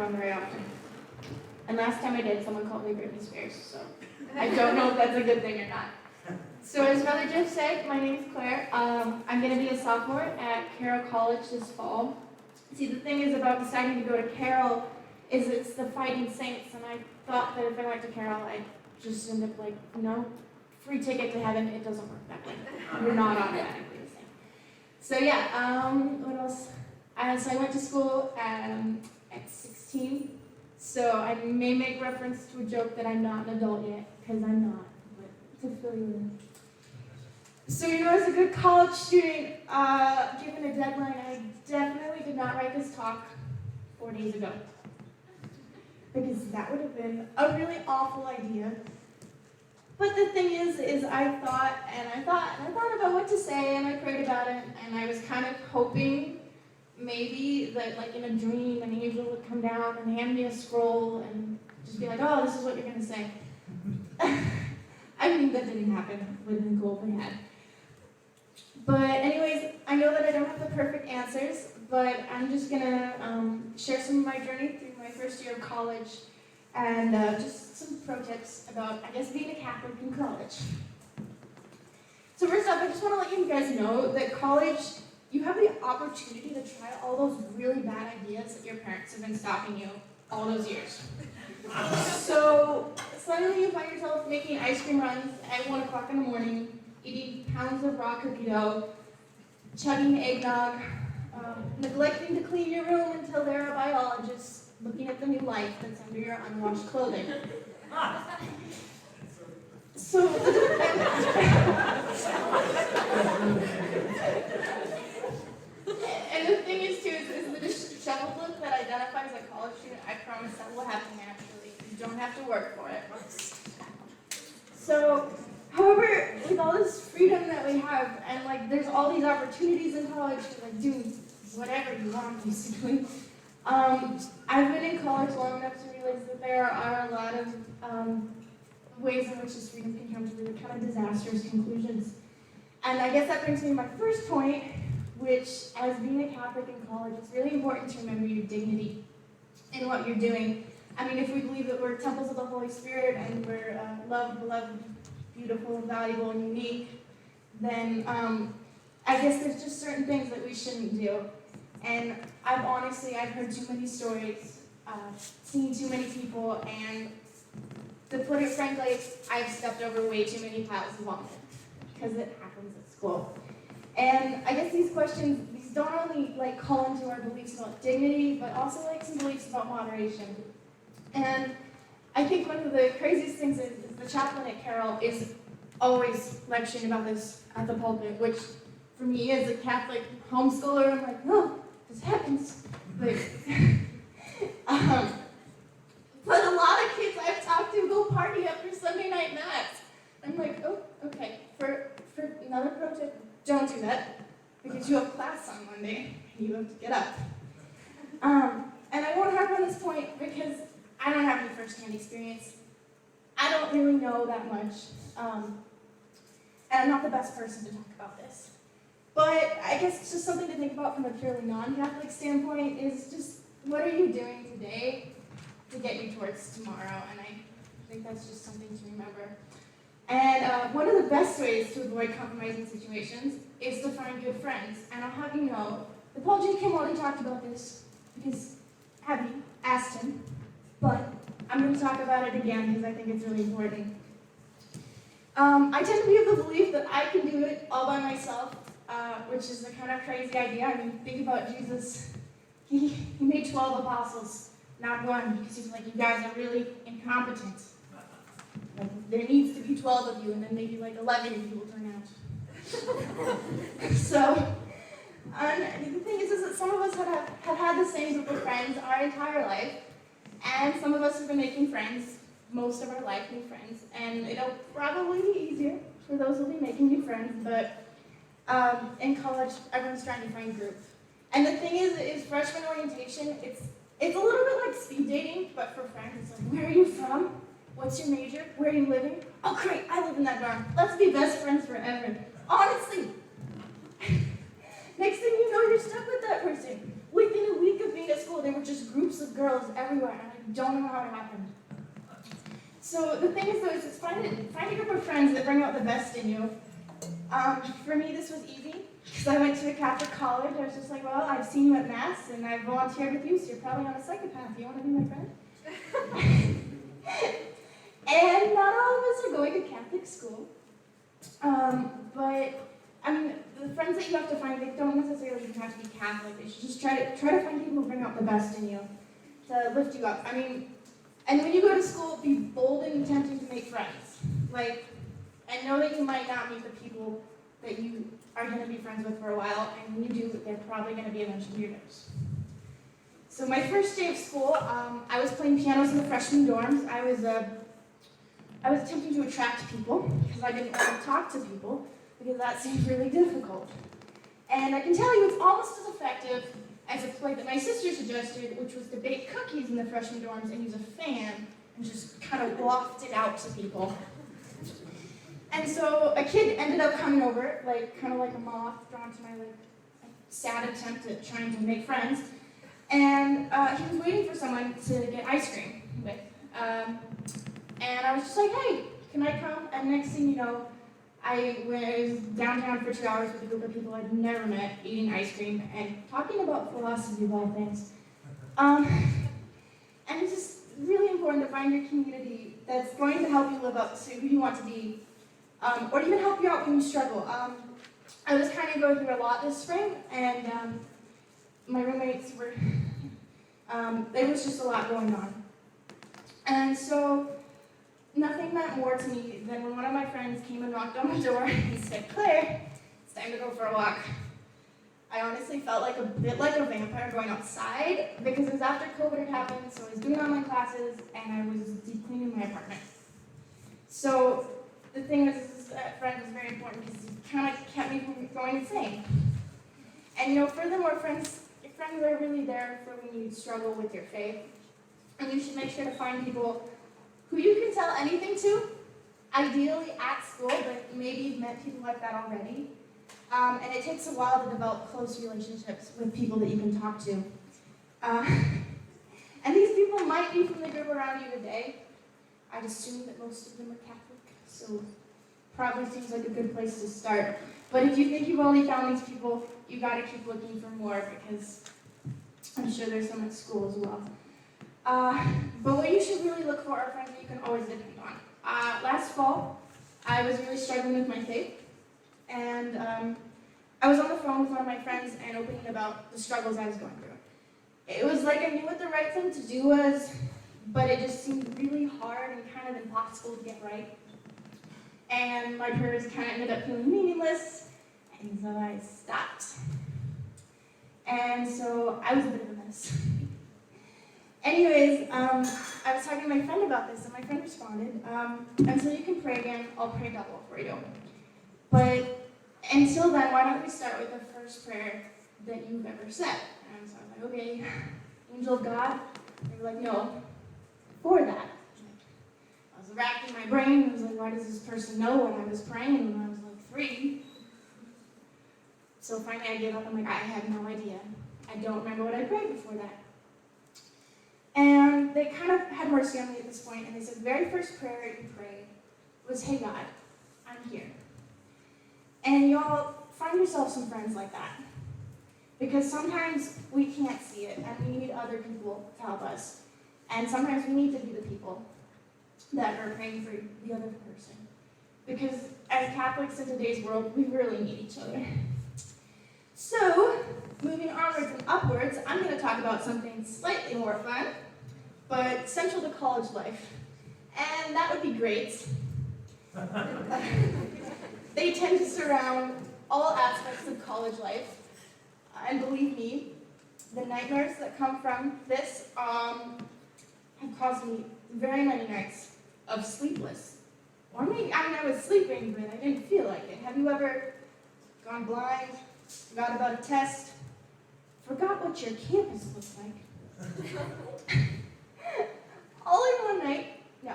around very often. And last time I did, someone called me Britney Spears, so I don't know if that's a good thing or not. So as Brother Jeff said, my name is Claire. I'm going to be a sophomore at Carroll College this fall. See, the thing is about deciding to go to Carroll is it's the Fighting Saints, and I thought that if I went to Carroll, I'd just end up like, free ticket to heaven. It doesn't work that way. You're not automatically the same. So yeah, what else? So I went to school at 16, so I may make reference to a joke that I'm not an adult yet, because I'm not, but to fill you in. So as a good college student, given a deadline, I definitely did not write this talk 4 days ago, because that would have been a really awful idea. But the thing is I thought about what to say, and I prayed about it, and I was kind of hoping maybe that, like in a dream, an angel would come down and hand me a scroll and just be like, oh, this is what you're going to say. I mean, that didn't happen. It would have been cool if I had. But anyways, I know that I don't have the perfect answers, but I'm just going to share some of my journey through my first year of college and just some pro tips about, I guess, being a Catholic in college. So first off, I just want to let you guys know that college, you have the opportunity to try all those really bad ideas that your parents have been stopping you all those years. So suddenly you find yourself making ice cream runs at 1 o'clock in the morning, eating pounds of raw cookie dough, chugging eggnog, neglecting to clean your room until there are biologists looking at the new life that's under your unwashed clothing. So, and the thing is too, is the disheveled look that identifies a college student, I promise that will happen naturally. You don't have to work for it. So, however, with all this freedom that we have, and like there's all these opportunities in college to like do whatever you want, basically. I've been in college long enough to realize that there are a lot of ways in which this freedom can come to really kind of disastrous conclusions. And I guess that brings me to my first point, which, as being a Catholic in college, it's really important to remember your dignity in what you're doing. I mean, if we believe that we're temples of the Holy Spirit and we're loved, beloved, beautiful, valuable, and unique, then I guess there's just certain things that we shouldn't do. And I've heard too many stories, seen too many people, and to put it frankly, I've stepped over way too many piles of vomit, because it happens at school. And I guess these questions, these don't only like call into our beliefs about dignity, but also like some beliefs about moderation. And I think one of the craziest things is the chaplain at Carroll is always lecturing about this at the pulpit, which for me as a Catholic homeschooler, I'm like, oh, this happens. But a lot of kids I've talked to go party after Sunday night mass. I'm like, oh, okay. For another pro tip, don't do that, because you have class on Monday and you have to get up. And I won't harp on this point because I don't have any first-hand experience. I don't really know that much, and I'm not the best person to talk about this. But I guess it's just something to think about from a purely non-Catholic standpoint is just, what are you doing today to get you towards tomorrow? And I think that's just something to remember. And one of the best ways to avoid compromising situations is to find good friends. And I'll have you know that Paul J. Kim already talked about this because Abby asked him, but I'm going to talk about it again because I think it's really important. I tend to be of the belief that I can do it all by myself, which is a kind of crazy idea. I mean, think about Jesus. He made 12 apostles, not one, because he was like, you guys are really incompetent. Like, there needs to be 12 of you, and then maybe like 11 of you will turn out. So, the thing is that some of us have had the same group of friends our entire life, and some of us have been making friends most of our life, new friends, and it'll probably be easier for those who'll be making new friends, but in college, everyone's trying to find groups. And the thing is freshman orientation, it's a little bit like speed dating, but for friends. It's like, where are you from? What's your major? Where are you living? Oh, great, I live in that dorm. Let's be best friends forever. Honestly. Next thing you know, you're stuck with that person. within a week of being at school, there were just groups of girls everywhere, and I don't know how it happened. So the thing is, though, is just find a group of friends that bring out the best in you. For me, this was easy, because I went to a Catholic college. I was just like, well, I've seen you at Mass, and I've volunteered with you, so you're probably not a psychopath. You want to be my friend? And not all of us are going to Catholic school. But, I mean, the friends that you have to find, they don't necessarily even have to be Catholic. You should just try to find people who bring out the best in you, to lift you up. I mean, and when you go to school, be bold and attempting to make friends. Like, I know that you might not meet the people that you are going to be friends with for a while, and when you do, they're probably going to be a bunch of weirdos. So my first day of school, I was playing pianos in the freshman dorms. I was attempting to attract people, because I didn't want to talk to people, because that seemed really difficult. And I can tell you it's almost as effective as a play that my sister suggested, which was to bake cookies in the freshman dorms and use a fan and just kind of waft it out to people. And so a kid ended up coming over, like kind of like a moth drawn to my sad attempt at trying to make friends. And he was waiting for someone to get ice cream with. And I was just like, hey, can I come? And next thing you know, I was downtown for 2 hours with a group of people I'd never met, eating ice cream and talking about philosophy of all things. And it's just really important to find your community that's going to help you live up to who you want to be, or even help you out when you struggle. I was kind of going through a lot this spring, and my roommates were, there was just a lot going on. And so, nothing meant more to me than when one of my friends came and knocked on the door and said, Claire, it's time to go for a walk. I honestly felt like a bit like a vampire going outside, because it was after COVID had happened, so I was doing online classes, and I was deep cleaning my apartment. So the thing is that friend was very important, because he kind of kept me from going insane. And furthermore, friends are really there for when you struggle with your faith. And you should make sure to find people who you can tell anything to, ideally at school, but maybe you've met people like that already. And it takes a while to develop close relationships with people that you can talk to. And these people might be from the group around you today. I'd assume that most of them are Catholic, so probably seems like a good place to start. But if you think you've only found these people, you gotta keep looking for more, because I'm sure there's some at school as well. But what you should really look for are friends that you can always depend on. Last fall, I was really struggling with my faith, and I was on the phone with one of my friends and opening about the struggles I was going through. It was like I knew what the right thing to do was, but it just seemed really hard and kind of impossible to get right. And my prayers kind of ended up feeling meaningless, and so I stopped. And so I was a bit of a mess. Anyways, I was talking to my friend about this, and my friend responded, until you can pray again, I'll pray double for you. But until then, why don't we start with the first prayer that you've ever said? And so I was like, okay, angel of God. They were like, no, for that. I was racking my brain. I was like, why does this person know what I was praying when I was like 3? So finally I gave up. I'm like, I have no idea. I don't remember what I prayed before that. And they kind of had mercy on me at this point, and they said, the very first prayer you prayed was, hey God, I'm here. And y'all, find yourself some friends like that. Because sometimes we can't see it, and we need other people to help us. And sometimes we need to be the people that are praying for the other person. Because as Catholics in today's world, we really need each other. So, moving onwards and upwards, I'm going to talk about something slightly more fun, but central to college life. And that would be grades. They tend to surround all aspects of college life. And believe me, the nightmares that come from this have caused me very many nights of sleepless. Or maybe, I was sleeping, but I didn't feel like it. Have you ever gone blind, forgot about a test, forgot what your campus looks like? All in one night? No.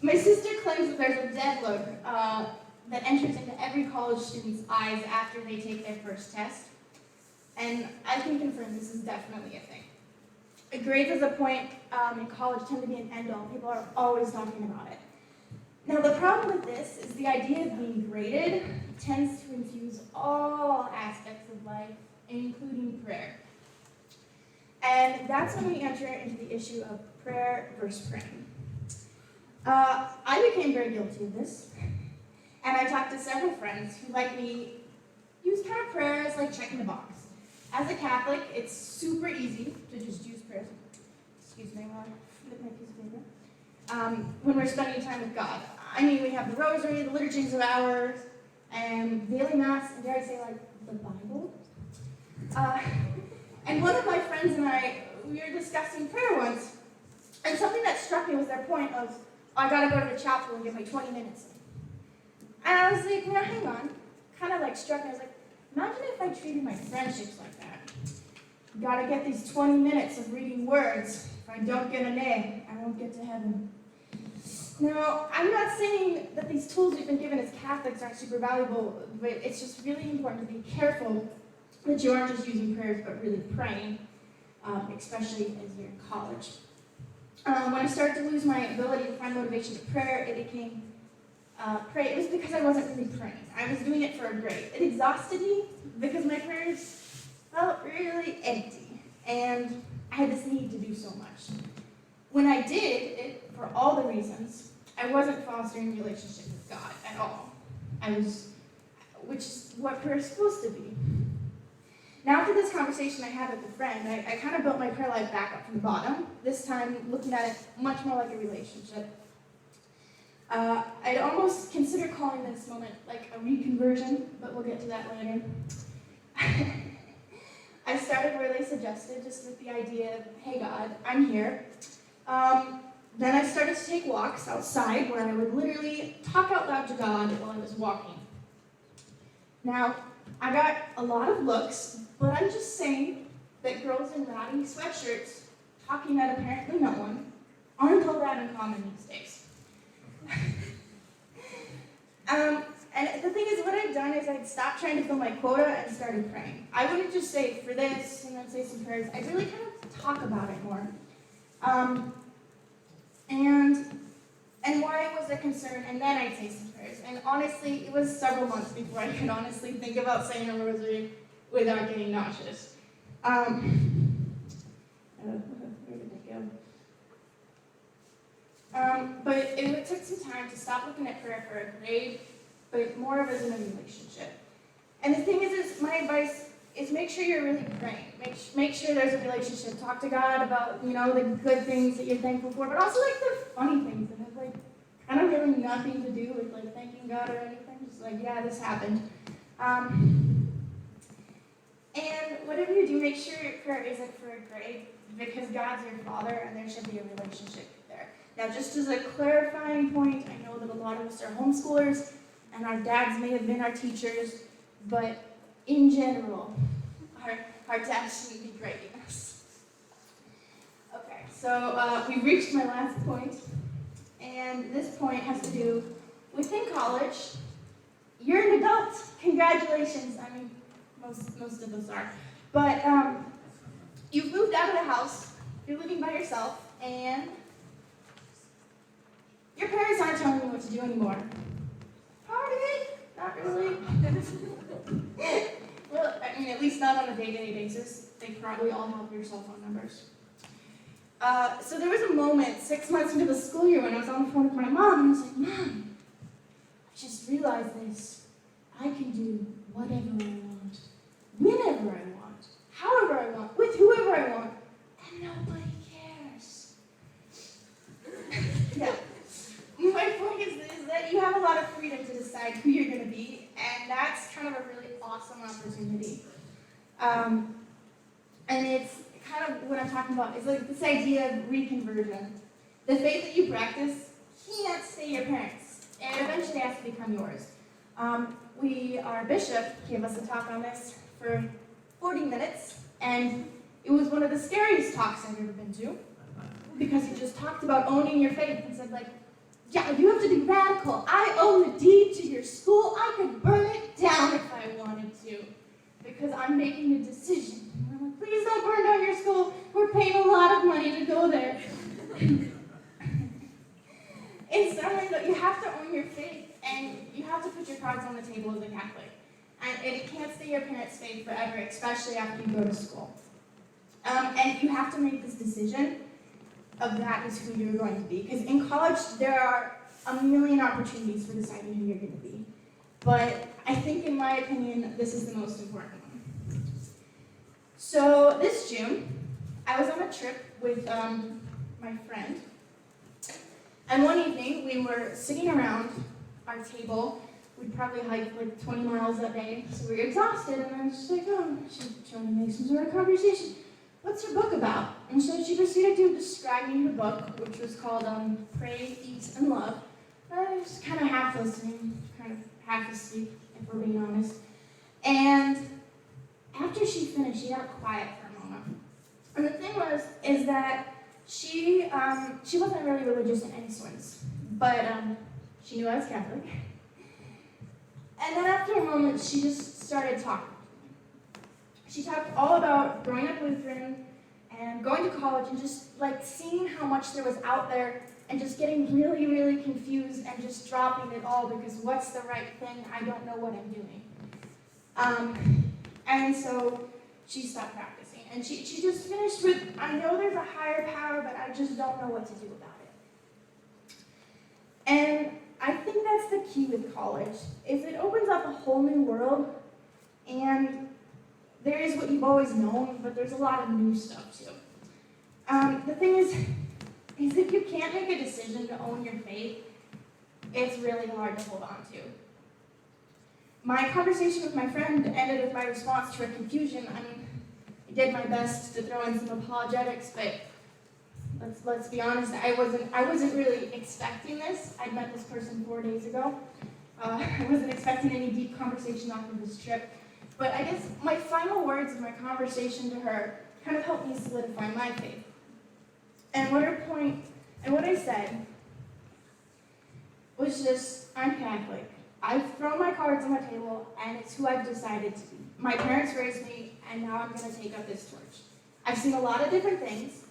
My sister claims that there's a dead look that enters into every college student's eyes after they take their first test. and I can confirm this is definitely a thing. Grades as a point in college tend to be an end-all. People are always talking about it. Now the problem with this is the idea of being graded tends to infuse all aspects of life, including prayer. And that's when we enter into the issue of prayer versus praying. I became very guilty of this, and I talked to several friends who, like me, use kind of prayer as like checking the box. As a Catholic, it's super easy to just use prayers. Excuse me while I flip my piece of paper. When we're spending time with God. I mean, we have the rosary, the liturgies of hours, and daily mass, and dare I say, like, the Bible? And one of my friends and I, we were discussing prayer once, and something that struck me was their point of, I gotta go to the chapel and get my 20 minutes in. And I was like, no, hang on. Kind of like struck me. I was like, imagine if I treated my friendships like that. Gotta get these 20 minutes of reading words. If I don't get an A, I won't get to heaven. Now, I'm not saying that these tools we've been given as Catholics aren't super valuable, but it's just really important to be careful that you aren't just using prayers, but really praying, especially as you're in college. When I started to lose my ability to find motivation to prayer, it became it was because I wasn't really praying. I was doing it for a grade. It exhausted me because my prayers felt really empty, and I had this need to do so much. When I did it, for all the reasons, I wasn't fostering a relationship with God at all. Which is what prayer is supposed to be. Now, after this conversation I had with a friend, I kind of built my prayer life back up from the bottom, this time looking at it much more like a relationship. I'd almost consider calling this moment like a reconversion, but we'll get to that later. I started where they suggested, just with the idea of, hey God, I'm here. Then I started to take walks outside where I would literally talk out loud to God while I was walking. Now, I got a lot of looks, but I'm just saying that girls in ratty sweatshirts talking at apparently no one aren't all that uncommon these days. And the thing is, what I'd done is I'd stopped trying to fill my quota and started praying. I wouldn't just say for this and then say some prayers. I'd really kind of talk about it more. And why it was a concern, and then I'd say some prayers. And honestly, it was several months before I could honestly think about saying a rosary without getting nauseous. Where did it go? But it took some time to stop looking at prayer for a grade, but more of as in a relationship. And the thing is my advice is make sure you're really praying. Make sure there's a relationship. Talk to God about, the good things that you're thankful for, but also like the funny things that have like kind of really nothing to do with like thanking God or anything. Just like, yeah, this happened. And whatever you do, make sure your prayer isn't for a grade, because God's your Father and there should be a relationship there. Now, just as a clarifying point, I know that a lot of us are homeschoolers and our dads may have been our teachers, but in general, our dads shouldn't be grading us. Okay, so we've reached my last point, and this point has to do with in college. You're an adult. Congratulations. I mean, most of us are. But you've moved out of the house, you're living by yourself, and your parents aren't telling you what to do anymore. Part of it? Not really. Well, I mean, at least not on a day-to-day basis. They probably all have your cell phone numbers. So there was a moment 6 months into the school year when I was on the phone with my mom, and I was like, Mom, I just realized this. I can do whatever I want, whenever I want, however I want, with whoever I want, and nobody cares. Yeah. My point is that you have a lot of freedom to decide who you're going to be, and that's kind of a really awesome opportunity. And it's kind of what I'm talking about. It's like this idea of reconversion. The faith that you practice can't stay your parents'. It eventually has to become yours. Our bishop gave us a talk on this for 40 minutes, and it was one of the scariest talks I've ever been to, because he just talked about owning your faith and said, like, yeah, you have to be radical. I own the deed to your school. I could burn it down if I wanted to. because I'm making a decision. And I'm like, please don't burn down your school. We're paying a lot of money to go there. In summary, though, you have to own your faith, and you have to put your cards on the table as a Catholic. And it can't stay your parents' faith forever, especially after you go to school. And you have to make this decision of that is who you're going to be. Because in college, there are a million opportunities for deciding who you're going to be. But I think, in my opinion, this is the most important one. So this June, I was on a trip with my friend. And one evening, we were sitting around our table. We'd probably hiked like 20 miles that day, so we were exhausted. And I was just like, oh, she wanted to make some sort of conversation. What's your book about? And so she proceeded to describe me her book, which was called Pray, Eat, and Love. And I was kind of half listening, kind of half asleep, if we're being honest. And after she finished, she got quiet for a moment. And the thing is that she wasn't really religious in any sense, but she knew I was Catholic. And then after a moment, she just started talking. She talked all about growing up Lutheran and going to college and just like seeing how much there was out there and just getting really, really confused and just dropping it all because what's the right thing? I don't know what I'm doing. And so she stopped practicing. And she just finished with, I know there's a higher power, but I just don't know what to do about it. And I think that's the key with college, is it opens up a whole new world, and there is what you've always known, but there's a lot of new stuff too. The thing is if you can't make a decision to own your faith, it's really hard to hold on to. My conversation with my friend ended with my response to her confusion. I mean, I did my best to throw in some apologetics, but let's be honest, I wasn't really expecting this. I'd met this person 4 days ago. I wasn't expecting any deep conversation off of this trip. But I guess my final words of my conversation to her kind of helped me solidify my faith. And what I said was just, I'm Catholic. I've thrown my cards on the table, and it's who I've decided to be. My parents raised me, and now I'm going to take up this torch. I've seen a lot of different things,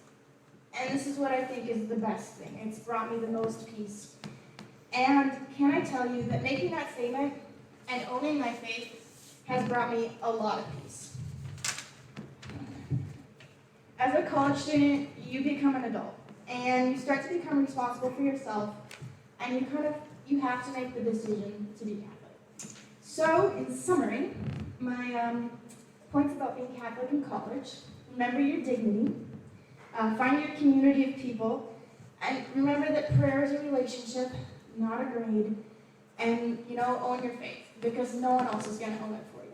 and this is what I think is the best thing. It's brought me the most peace. And can I tell you that making that statement and owning my faith has brought me a lot of peace. As a college student, you become an adult, and you start to become responsible for yourself, and you have to make the decision to be Catholic. So, in summary, my points about being Catholic in college: remember your dignity, find your community of people, and remember that prayer is a relationship, not a grade, and own your faith, because no one else is going to own it for you.